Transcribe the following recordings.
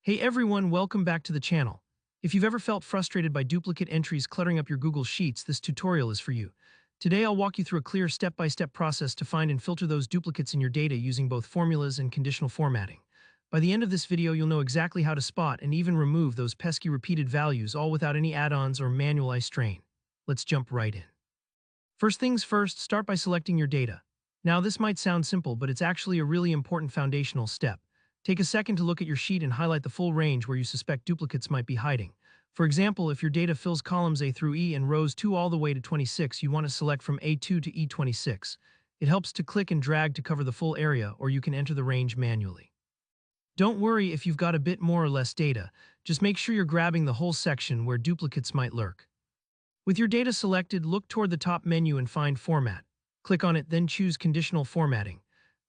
Hey everyone, welcome back to the channel. If you've ever felt frustrated by duplicate entries cluttering up your Google Sheets, this tutorial is for you. Today I'll walk you through a clear step-by-step process to find and filter those duplicates in your data using both formulas and conditional formatting. By the end of this video, you'll know exactly how to spot and even remove those pesky repeated values, all without any add-ons or manual eye strain. Let's jump right in. First things first, start by selecting your data. Now this might sound simple, but it's actually a really important foundational step. Take a second to look at your sheet and highlight the full range where you suspect duplicates might be hiding. For example, if your data fills columns A through E and rows 2 all the way to 26, you want to select from A2 to E26. It helps to click and drag to cover the full area, or you can enter the range manually. Don't worry if you've got a bit more or less data, just make sure you're grabbing the whole section where duplicates might lurk. With your data selected, look toward the top menu and find Format. Click on it, then choose Conditional Formatting.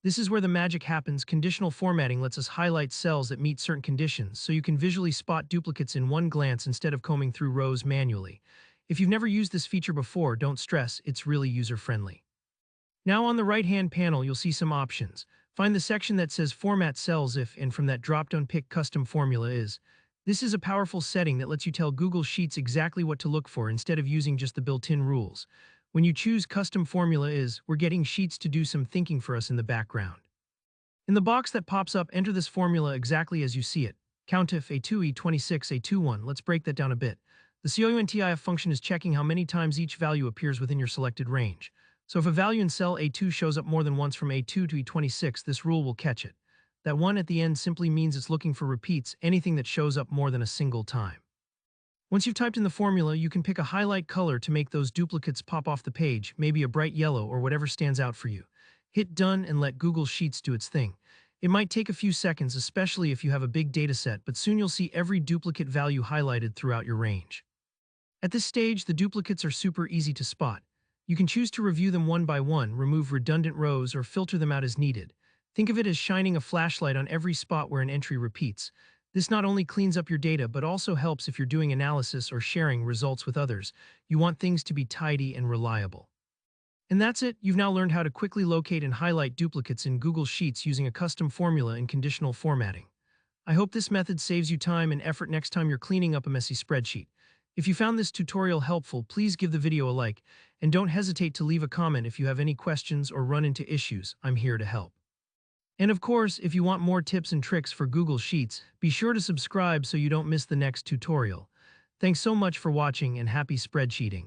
This is where the magic happens. Conditional formatting lets us highlight cells that meet certain conditions, so you can visually spot duplicates in one glance instead of combing through rows manually. If you've never used this feature before, don't stress, it's really user-friendly. Now on the right-hand panel, you'll see some options. Find the section that says Format Cells If, and from that drop-down pick Custom Formula Is. This is a powerful setting that lets you tell Google Sheets exactly what to look for instead of using just the built-in rules. When you choose Custom Formula Is, we're getting Sheets to do some thinking for us in the background. In the box that pops up, enter this formula exactly as you see it. COUNTIF A2 E26 A21. Let's break that down a bit. The COUNTIF function is checking how many times each value appears within your selected range. So if a value in cell A2 shows up more than once from A2 to E26, this rule will catch it. That one at the end simply means it's looking for repeats, anything that shows up more than a single time. Once you've typed in the formula, you can pick a highlight color to make those duplicates pop off the page, maybe a bright yellow or whatever stands out for you. Hit Done and let Google Sheets do its thing. It might take a few seconds, especially if you have a big dataset, but soon you'll see every duplicate value highlighted throughout your range. At this stage, the duplicates are super easy to spot. You can choose to review them one by one, remove redundant rows, or filter them out as needed. Think of it as shining a flashlight on every spot where an entry repeats. This not only cleans up your data, but also helps if you're doing analysis or sharing results with others. You want things to be tidy and reliable. And that's it. You've now learned how to quickly locate and highlight duplicates in Google Sheets using a custom formula and conditional formatting. I hope this method saves you time and effort next time you're cleaning up a messy spreadsheet. If you found this tutorial helpful, please give the video a like, and don't hesitate to leave a comment if you have any questions or run into issues. I'm here to help. And of course, if you want more tips and tricks for Google Sheets, be sure to subscribe so you don't miss the next tutorial. Thanks so much for watching and happy spreadsheeting.